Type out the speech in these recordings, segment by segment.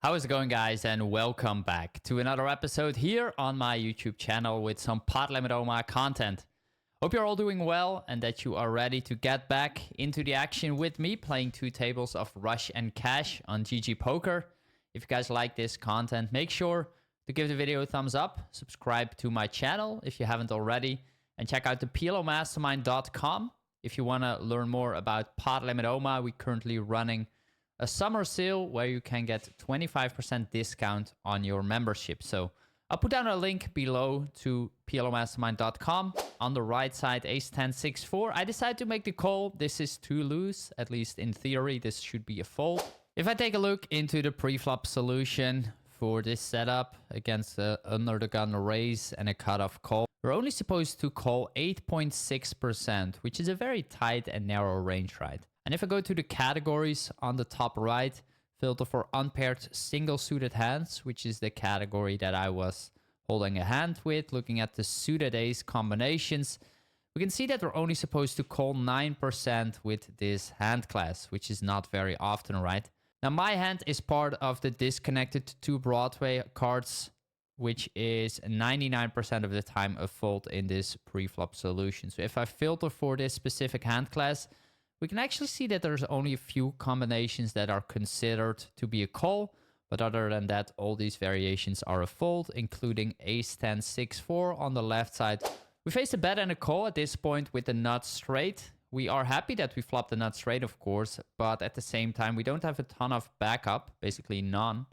How is it going, guys, and welcome back to another episode here on my YouTube channel with some pot limit OMA content. Hope you're all doing well and that you are ready to get back into the action with me playing 2 tables of Rush and Cash on GGpoker. If you guys like this content, make sure to give the video a thumbs up, subscribe to my channel if you haven't already, and check out the PLOmastermind.com if you want to learn more about pot limit OMA. We're currently running a summer sale where you can get 25% discount on your membership. So I'll put down a link below to PLOmastermind.com. On the right side, ace 10, 6, 4. I decided to make the call. This is too loose, at least in theory. This should be a fold. If I take a look into the pre-flop solution for this setup against the under the gun raise and a cutoff call, we're only supposed to call 8.6%, which is a very tight and narrow range, right? And if I go to the categories on the top right, filter for unpaired single suited hands, which is the category that I was holding a hand with, looking at the suited ace combinations, we can see that we're only supposed to call 9% with this hand class, which is not very often, right? Now, my hand is part of the disconnected to Broadway cards, which is 99% of the time a fold in this pre-flop solution. So if I filter for this specific hand class, we can actually see that there's only a few combinations that are considered to be a call. But other than that, all these variations are a fold, including ace 10, 6, 4 on the left side. We face a bet and a call at this point with the nut straight. We are happy that we flopped the nut straight, of course, but at the same time, we don't have a ton of backup, basically none.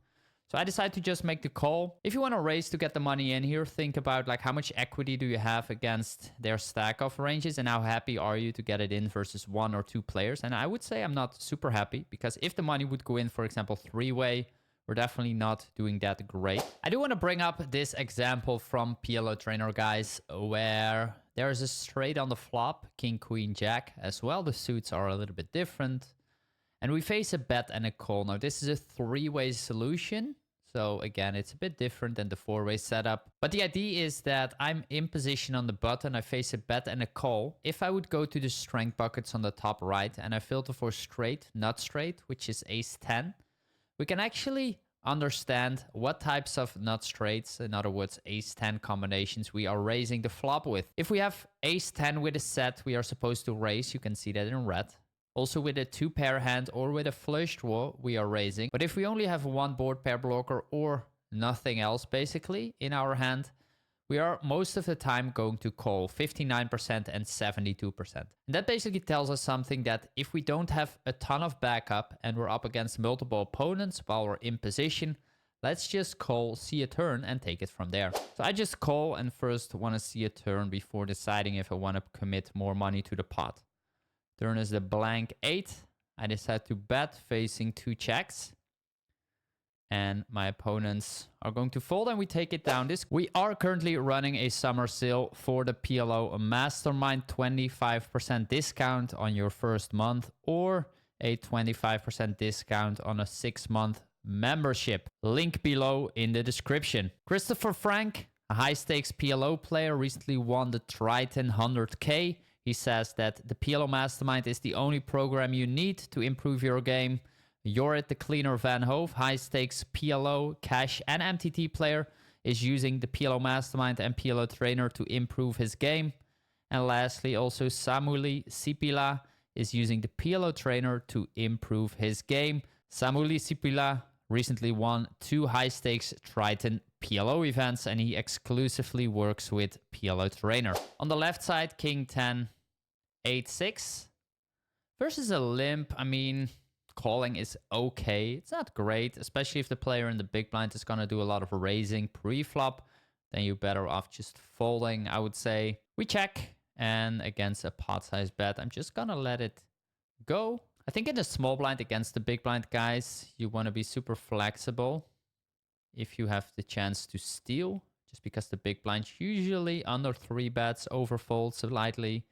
So I decided to just make the call. If you want to raise to get the money in here, think about like how much equity do you have against their stack of ranges and how happy are you to get it in versus 1 or 2 players. And I would say I'm not super happy because if the money would go in, for example, 3-way, we're definitely not doing that great. I do want to bring up this example from PLO Trainer, guys, where there is a straight on the flop, king, queen, jack as well. The suits are a little bit different. And we face a bet and a call. Now, this is a 3-way solution. So again, it's a bit different than the 4-way setup. But the idea is that I'm in position on the button. I face a bet and a call. If I would go to the strength buckets on the top right and I filter for straight, nut straight, which is ace 10, we can actually understand what types of nut straights, in other words, ace 10 combinations, we are raising the flop with. If we have ace 10 with a set, we are supposed to raise. You can see that in red. Also with a 2-pair hand or with a flush draw, we are raising. But if we only have 1 board pair blocker or nothing else basically in our hand, we are most of the time going to call 59% and 72%. And that basically tells us something that if we don't have a ton of backup and we're up against multiple opponents while we're in position, let's just call, see a turn, and take it from there. So I just call and first want to see a turn before deciding if I want to commit more money to the pot. Turn is the blank 8. I decide to bet facing 2 checks. And my opponents are going to fold and we take it down. We are currently running a summer sale for the PLO Mastermind. 25% discount on your first month or a 25% discount on a 6-month membership. Link below in the description. Christopher Frank, a high stakes PLO player, recently won the Triton 100K. He says that the PLO Mastermind is the only program you need to improve your game. Jorrit the Cleaner Van Hove, high stakes PLO, cash and MTT player, is using the PLO Mastermind and PLO Trainer to improve his game. And lastly, also Samuli Sipila is using the PLO Trainer to improve his game. Samuli Sipila recently won 2 high stakes Triton PLO events and he exclusively works with PLO Trainer. On the left side, king 10, 8, 6 versus a limp. I mean, calling is okay. It's not great, especially if the player in the big blind is going to do a lot of raising pre-flop. Then you're better off just folding, I would say. We check, and against a pot size bet, I'm just going to let it go. I think in the small blind against the big blind, guys, you want to be super flexible if you have the chance to steal, just because the big blind usually under 3 bets overfold slightly.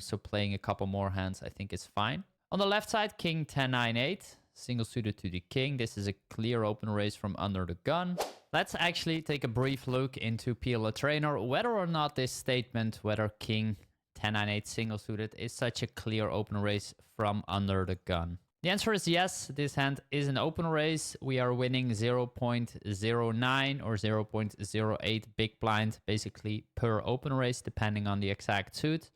So playing a couple more hands, I think, is fine. On the left side, king 10, 9, 8, single suited to the king. This is a clear open raise from under the gun. Let's actually take a brief look into PLO Trainer, whether or not this statement, whether king 10, 9, 8 single suited, is such a clear open raise from under the gun. The answer is yes. This hand is an open raise. We are winning 0.09 or 0.08 big blind, basically per open raise, depending on the exact suit.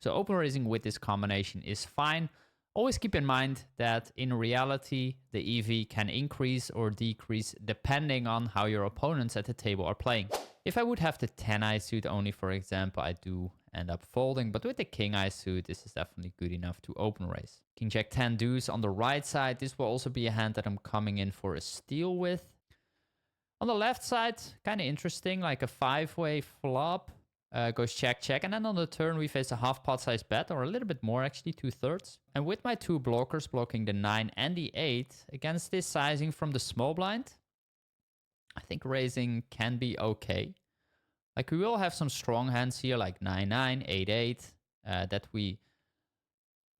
So open raising with this combination is fine. Always keep in mind that in reality, the EV can increase or decrease depending on how your opponents at the table are playing. If I would have the 10-eye suit only, for example, I do end up folding. But with the king-eye suit, this is definitely good enough to open raise. King Jack 10 deuce on the right side. This will also be a hand that I'm coming in for a steal with. On the left side, kind of interesting, like a 5-way flop. Goes check, check. And then on the turn, we face a half pot size bet, or a little bit more, actually, 2/3. And with my two blockers blocking the 9 and the 8, against this sizing from the small blind, I think raising can be okay. Like, we will have some strong hands here, like 9-9, 8-8, that we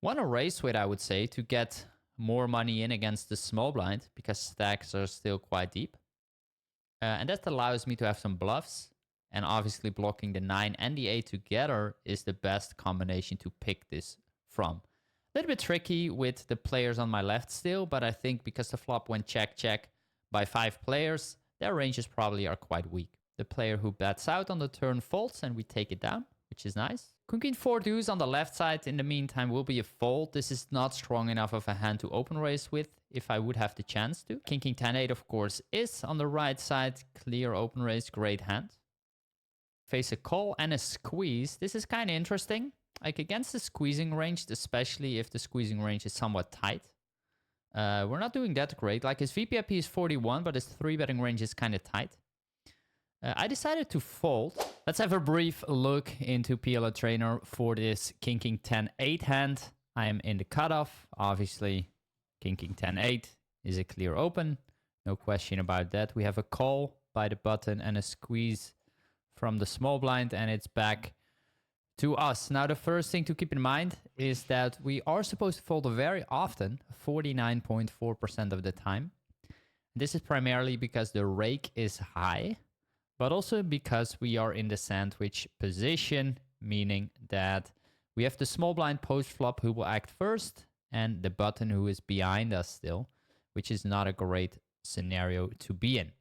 want to raise with, I would say, to get more money in against the small blind, because stacks are still quite deep. And that allows me to have some bluffs. And obviously blocking the 9 and the 8 together is the best combination to pick this from. A little bit tricky with the players on my left still, but I think because the flop went check, check by 5 players, their ranges probably are quite weak. The player who bets out on the turn folds and we take it down, which is nice. Queen 4 deuce on the left side in the meantime will be a fold. This is not strong enough of a hand to open raise with if I would have the chance to. King 10-8 of course is on the right side. Clear open raise, great hand. Face a call and a squeeze. This is kind of interesting. Like against the squeezing range, especially if the squeezing range is somewhat tight. We're not doing that great. Like his VPIP is 41, but his 3-betting range is kind of tight. I decided to fold. Let's have a brief look into PLO Trainer for this King 10-8 hand. I am in the cutoff. Obviously, King 10-8 is a clear open. No question about that. We have a call by the button and a squeeze from the small blind, and it's back to us. Now, the first thing to keep in mind is that we are supposed to fold very often, 49.4% of the time. This is primarily because the rake is high, but also because we are in the sandwich position, meaning that we have the small blind post flop who will act first and the button who is behind us still, which is not a great scenario to be in.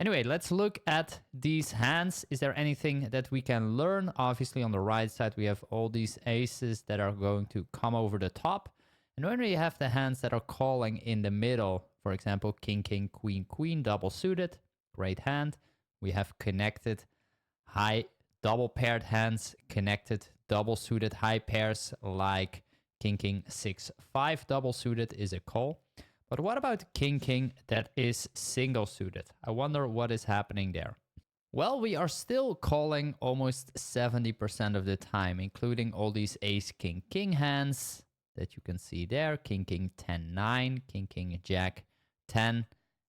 Anyway, let's look at these hands. Is there anything that we can learn? Obviously, on the right side, we have all these aces that are going to come over the top. And when we have the hands that are calling in the middle, for example, King, Queen, double suited, great hand. We have connected high double paired hands, connected double suited high pairs like King, 6-5 double suited is a call. But what about King that is single suited? I wonder what is happening there. Well, we are still calling almost 70% of the time, including all these ace king hands that you can see there. King 10-9, King Jack 10.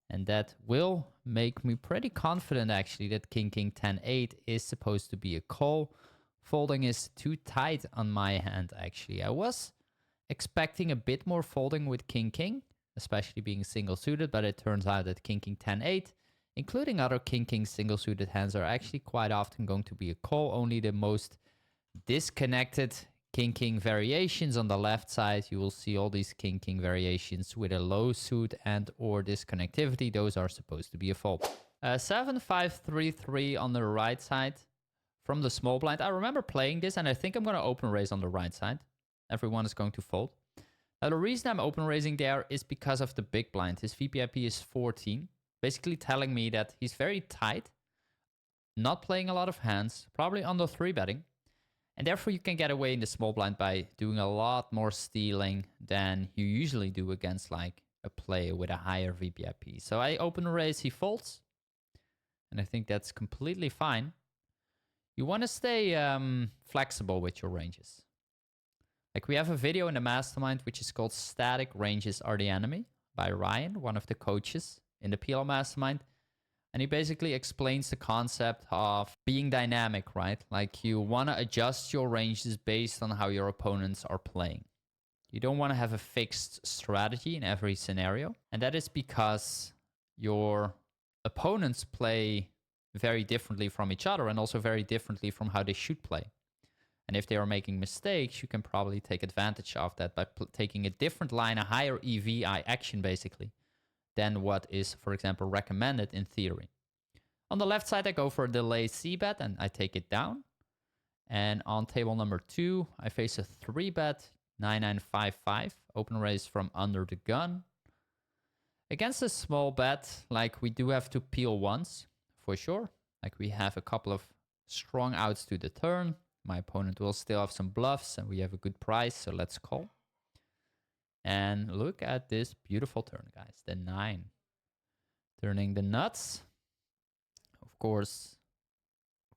And that will make me pretty confident actually that King 10-8 is supposed to be a call. Folding is too tight on my hand actually. I was expecting a bit more folding with King, especially being single suited, but it turns out that King 10-8, including other King single suited hands, are actually quite often going to be a call. Only the most disconnected King variations on the left side, you will see all these King variations with a low suit and or disconnectivity. Those are supposed to be a fold. 7-5-3-3 on the right side from the small blind. I remember playing this and I think I'm going to open raise on the right side. Everyone is going to fold. Now, the reason I'm open raising there is because of the big blind. His VPIP is 14, basically telling me that he's very tight, not playing a lot of hands, probably under 3-betting. And therefore, you can get away in the small blind by doing a lot more stealing than you usually do against like a player with a higher VPIP. So I open raise, he folds. And I think that's completely fine. You want to stay flexible with your ranges. Like we have a video in the mastermind, which is called Static Ranges Are the Enemy by Ryan, one of the coaches in the PLO mastermind. And he basically explains the concept of being dynamic, right? Like you want to adjust your ranges based on how your opponents are playing. You don't want to have a fixed strategy in every scenario. And that is because your opponents play very differently from each other and also very differently from how they should play. And if they are making mistakes, you can probably take advantage of that by taking a different line, a higher EVI action basically, than what is, for example, recommended in theory. On the left side, I go for a delayed c-bet and I take it down. And on table number 2, I face a 3-bet 9955, open raise from under the gun. Against a small bet, like we do have to peel once, for sure. Like we have a couple of strong outs to the turn. My opponent will still have some bluffs and we have a good price, so let's call. And look at this beautiful turn, guys. The 9. Turning the nuts. Of course,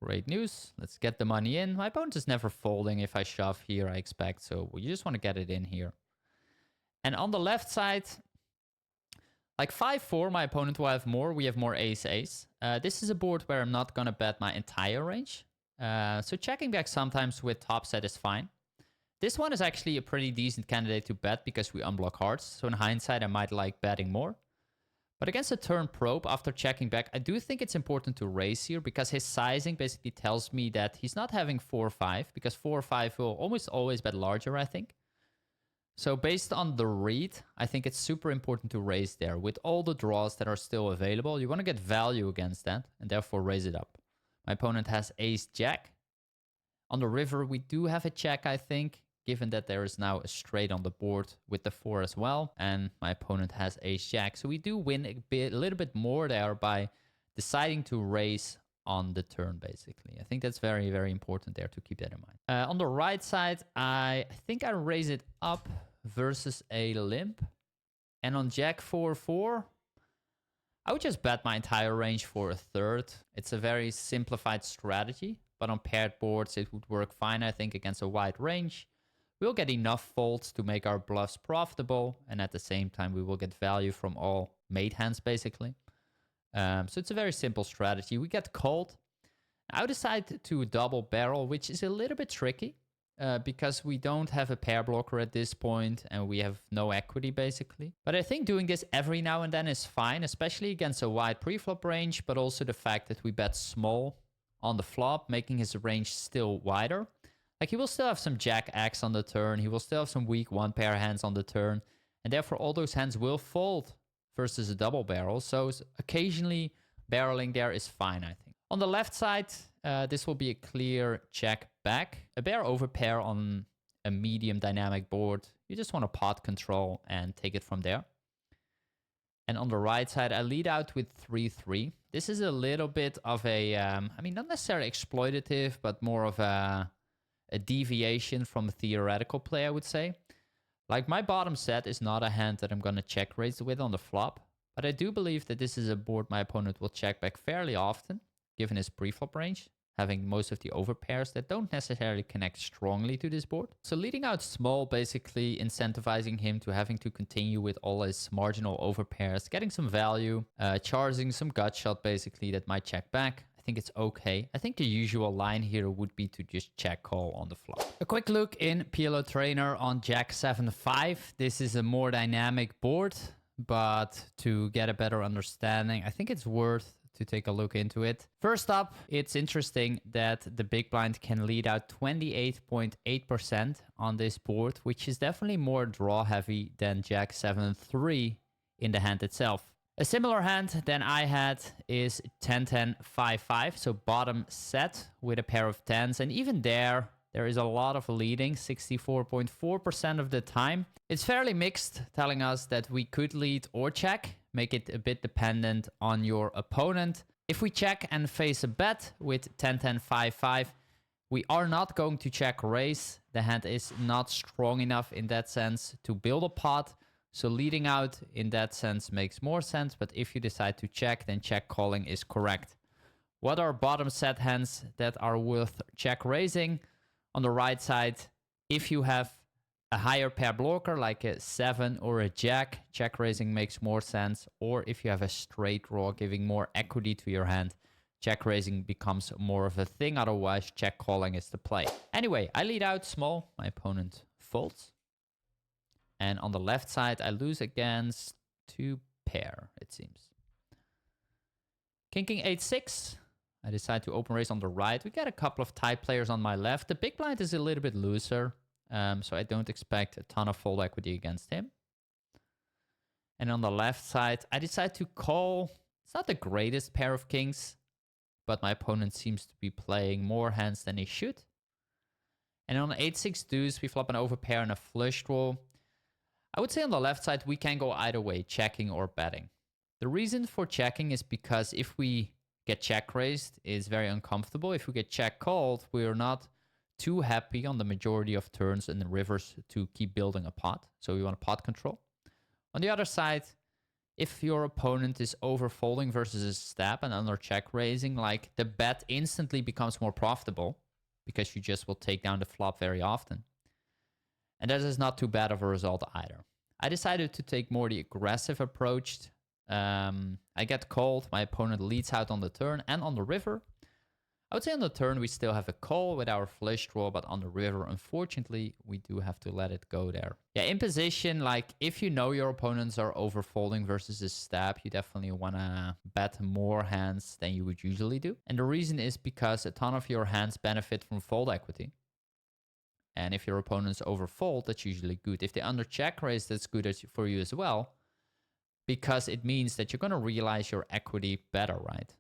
great news. Let's get the money in. My opponent is never folding if I shove here, I expect. So you just want to get it in here. And on the left side, like 5-4, my opponent will have more. We have more ace-ace. This is a board where I'm not going to bet my entire range. So checking back sometimes with top set is fine. This one is actually a pretty decent candidate to bet because we unblock hearts. So in hindsight, I might like betting more. But against a turn probe, after checking back, I do think it's important to raise here because his sizing basically tells me that he's not having 4-5 because 4-5 will almost always bet larger, I think. So based on the read, I think it's super important to raise there. With all the draws that are still available, you want to get value against that and therefore raise it up. My opponent has ace-jack. On the river, we do have a check, I think, given that there is now a straight on the board with the 4 as well. And my opponent has ace-jack. So we do win a little bit more there by deciding to raise on the turn, basically. I think that's very, very important there to keep that in mind. On the right side, I think I raise it up versus a limp. And on jack 4-4, I would just bet my entire range for a third. It's a very simplified strategy, but on paired boards, it would work fine, I think, against a wide range. We'll get enough folds to make our bluffs profitable, and at the same time, we will get value from all made hands, basically. So it's a very simple strategy. We get called. I decide to double barrel, which is a little bit tricky because we don't have a pair blocker at this point, and we have no equity, basically. But I think doing this every now and then is fine, especially against a wide preflop range, but also the fact that we bet small on the flop, making his range still wider. Like he will still have some jack X on the turn. He will still have some weak 1-pair hands on the turn. And therefore all those hands will fold versus a double barrel. So occasionally barreling there is fine, I think. On the left side, this will be a clear check back. A bear over pair on a medium dynamic board. You just want to pot control and take it from there. And on the right side, I lead out with 3-3. This is a little bit of a, I mean, not necessarily exploitative, but more of a deviation from a theoretical play, I would say. Like my bottom set is not a hand that I'm going to check raise with on the flop, but I do believe that this is a board my opponent will check back fairly often, given his preflop range, having most of the overpairs that don't necessarily connect strongly to this board. So leading out small, basically incentivizing him to having to continue with all his marginal overpairs, getting some value, charging some gut shot basically that might check back. I think it's okay. I think the usual line here would be to just check call on the flop. A quick look in PLO Trainer on Jack 7-5. This is a more dynamic board, but to get a better understanding, I think it's worth to take a look into it. First up, it's interesting that the big blind can lead out 28.8% on this board, which is definitely more draw heavy than Jack 7-3 in the hand itself. A similar hand than I had is 10-10-5-5, so bottom set with a pair of 10s. And even there is a lot of leading, 64.4% of the time. It's fairly mixed, telling us that we could lead or check, make it a bit dependent on your opponent. If we check and face a bet with 10-10-5-5, we are not going to check raise. The hand is not strong enough in that sense to build a pot. So leading out in that sense makes more sense, but if you decide to check, then check calling is correct. What are bottom set hands that are worth check raising? On the right side, if you have a higher pair blocker like a 7 or a jack, check raising makes more sense. Or if you have a straight draw giving more equity to your hand, check raising becomes more of a thing. Otherwise, check calling is the play. Anyway, I lead out small. My opponent folds. And on the left side, I lose against 2 pair, it seems. King 8-6. I decide to open raise on the right. We got a couple of tight players on my left. The big blind is a little bit looser, so I don't expect a ton of fold equity against him. And on the left side, I decide to call. It's not the greatest pair of kings, but my opponent seems to be playing more hands than he should. And on 8-6 deuce, we flop an overpair and a flush draw. I would say on the left side, we can go either way, checking or betting. The reason for checking is because if we get check raised, it's very uncomfortable. If we get check called, we are not too happy on the majority of turns in the rivers to keep building a pot. So we want pot control. On the other side, if your opponent is over folding versus a stab and under check raising, like the bet instantly becomes more profitable because you just will take down the flop very often. And that is not too bad of a result either. I decided to take more the aggressive approach. I get called, my opponent leads out on the turn and on the river. I would say on the turn we still have a call with our flush draw, but on the river, unfortunately, we do have to let it go there. Yeah, in position, like if you know your opponents are over folding versus a stab, you definitely want to bet more hands than you would usually do. And the reason is because a ton of your hands benefit from fold equity. And if your opponents overfold, that's usually good. If they under check raise, that's good for you as well, because it means that you're going to realize your equity better, right?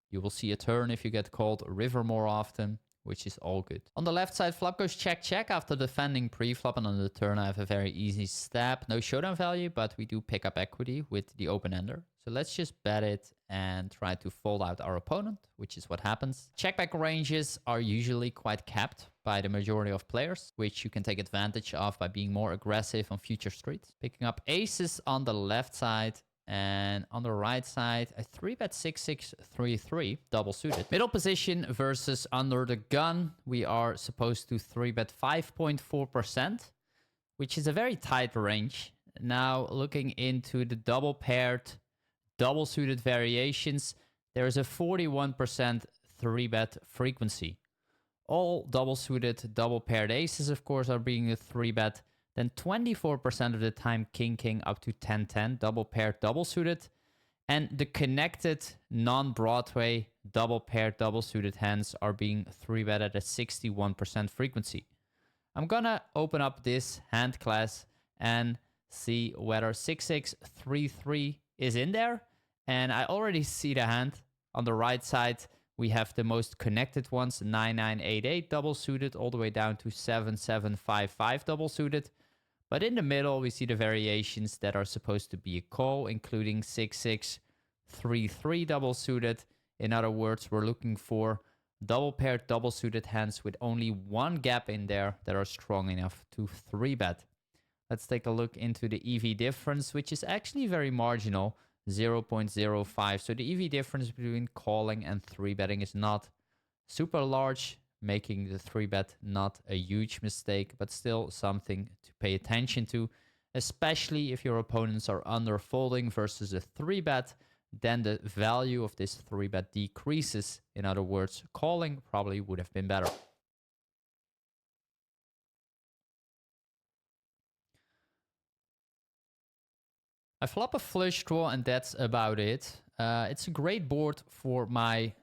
You will see a turn if you get called, a river more often, which is all good. On the left side, flop goes check, check after defending pre-flop, and on the turn I have a very easy stab. No showdown value, but we do pick up equity with the open-ender. So let's just bet it and try to fold out our opponent, which is what happens. Check-back ranges are usually quite capped by the majority of players, which you can take advantage of by being more aggressive on future streets. Picking up aces on the left side. And on the right side, a 3-bet 6-6 3-3 double suited. Middle position versus under the gun. We are supposed to 3-bet 5.4%, which is a very tight range. Now looking into the double paired, double suited variations, there is a 41% 3-bet frequency. All double suited, double paired aces, of course, are being a 3-bet. Then 24% of the time, king, up to 10-10, double paired, double suited. And the connected non-Broadway double paired, double suited hands are being 3-bet at a 61% frequency. I'm gonna open up this hand class and see whether 6-6 3-3 is in there. And I already see the hand. On the right side, we have the most connected ones, 9-9-8-8 double suited, all the way down to 7-7-5-5 double suited. But in the middle, we see the variations that are supposed to be a call, including 6-6, 3-3 double suited. In other words, we're looking for double paired, double suited hands with only one gap in there that are strong enough to 3-bet. Let's take a look into the EV difference, which is actually very marginal, 0.05. So the EV difference between calling and 3-betting is not super large, making the 3-bet not a huge mistake, but still something to pay attention to, especially if your opponents are under folding versus a 3-bet, then the value of this 3-bet decreases. In other words, calling probably would have been better. I flop a flush draw and that's about it. It's a great board for my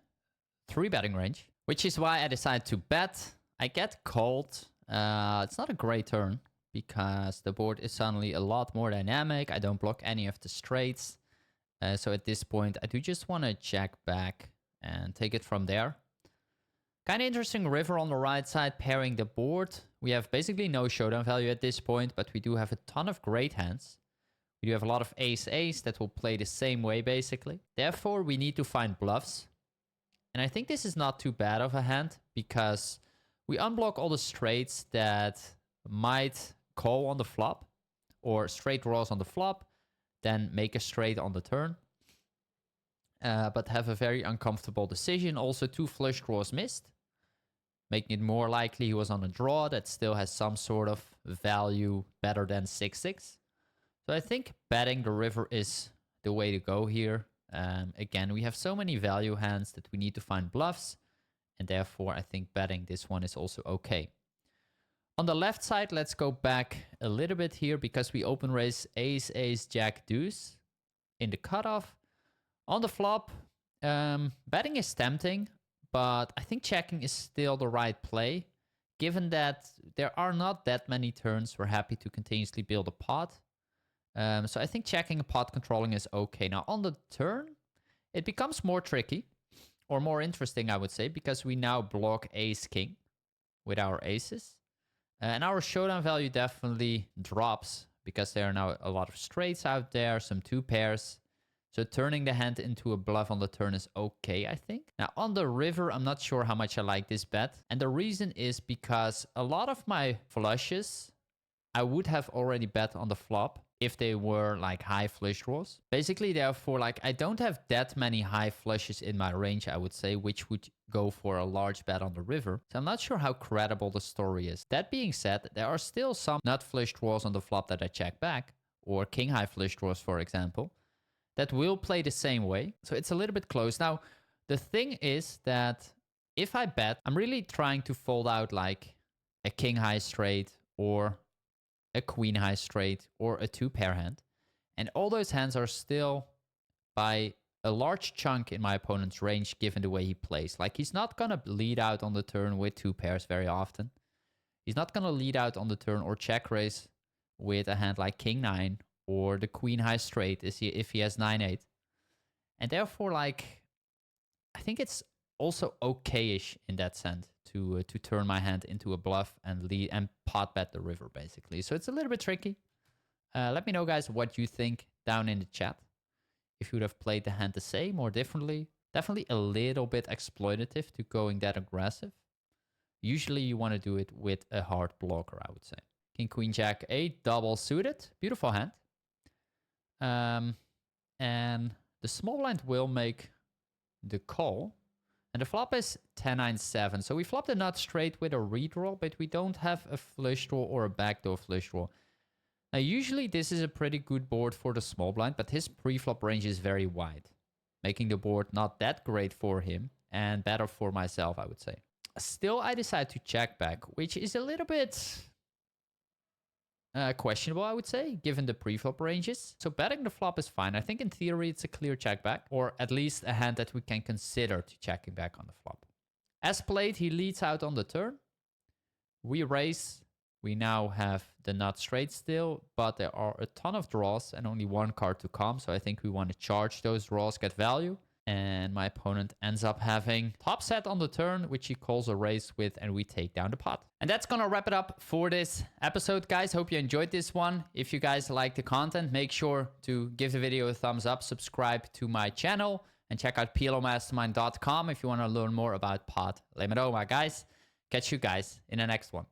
3-betting range, which is why I decided to bet. I get called. It's not a great turn because the board is suddenly a lot more dynamic. I don't block any of the straights. So at this point, I do just want to check back and take it from there. Kind of interesting river on the right side pairing the board. We have basically no showdown value at this point, but we do have a ton of great hands. We do have a lot of ace-ace that will play the same way basically. Therefore, we need to find bluffs. And I think this is not too bad of a hand because we unblock all the straights that might call on the flop or straight draws on the flop, then make a straight on the turn, but have a very uncomfortable decision. Also, 2 flush draws missed, making it more likely he was on a draw that still has some sort of value better than 6-6. So I think betting the river is the way to go here. Again, we have so many value hands that we need to find bluffs, and therefore I think betting this one is also okay. On the left side, let's go back a little bit here because we open raise ace, ace, jack, deuce in the cutoff. On the flop, betting is tempting. but I think checking is still the right play. Given that there are not that many turns, we're happy to continuously build a pot. So I think checking and pot controlling is okay. Now on the turn, it becomes more tricky or more interesting, I would say, because we now block ace king with our aces. And our showdown value definitely drops because there are now a lot of straights out there, some two pairs. So turning the hand into a bluff on the turn is okay, I think. Now on the river, I'm not sure how much I like this bet. And the reason is because a lot of my flushes, I would have already bet on the flop if they were like high flush draws. Basically, therefore, like I don't have that many high flushes in my range, I would say, which would go for a large bet on the river. So I'm not sure how credible the story is. That being said, there are still some nut flush draws on the flop that I check back, or king high flush draws, for example, that will play the same way. So it's a little bit close. Now, the thing is that if I bet, I'm really trying to fold out like a king high straight or a queen high straight or a two pair hand. And all those hands are still by a large chunk in my opponent's range given the way he plays. Like he's not going to lead out on the turn with two pairs very often. He's not going to lead out on the turn or check raise with a hand like king nine or the queen high straight if he has 9-8. And therefore, like, I think it's also okay-ish in that sense to turn my hand into a bluff and lead and pot bet the river, basically. So it's a little bit tricky. Let me know, guys, what you think down in the chat. If you would have played the hand the same or differently. Definitely a little bit exploitative to going that aggressive. Usually you want to do it with a hard blocker, I would say. King, queen, jack, 8, double suited. Beautiful hand. And the small blind will make the call. And the flop is 10-9-7. So we flopped a nut straight with a redraw, but we don't have a flush draw or a backdoor flush draw. Now, usually this is a pretty good board for the small blind, but his pre-flop range is very wide, making the board not that great for him and better for myself, I would say. Still, I decide to check back, which is a little bit questionable, I would say, given the pre-flop ranges. So betting the flop is fine. I think in theory it's a clear check back, or at least a hand that we can consider to checking back on the flop. As played, he leads out on the turn. We raise. We now have the nut straight still, but there are a ton of draws and only one card to come. So I think we want to charge those draws, get value. And my opponent ends up having top set on the turn, which he calls a raise with, and we take down the pot. And that's gonna wrap it up for this episode, guys. Hope you enjoyed this one. If you guys like the content, make sure to give the video a thumbs up, subscribe to my channel, and check out PLOmastermind.com if you want to learn more about pot limit. Guys, catch you guys in the next one.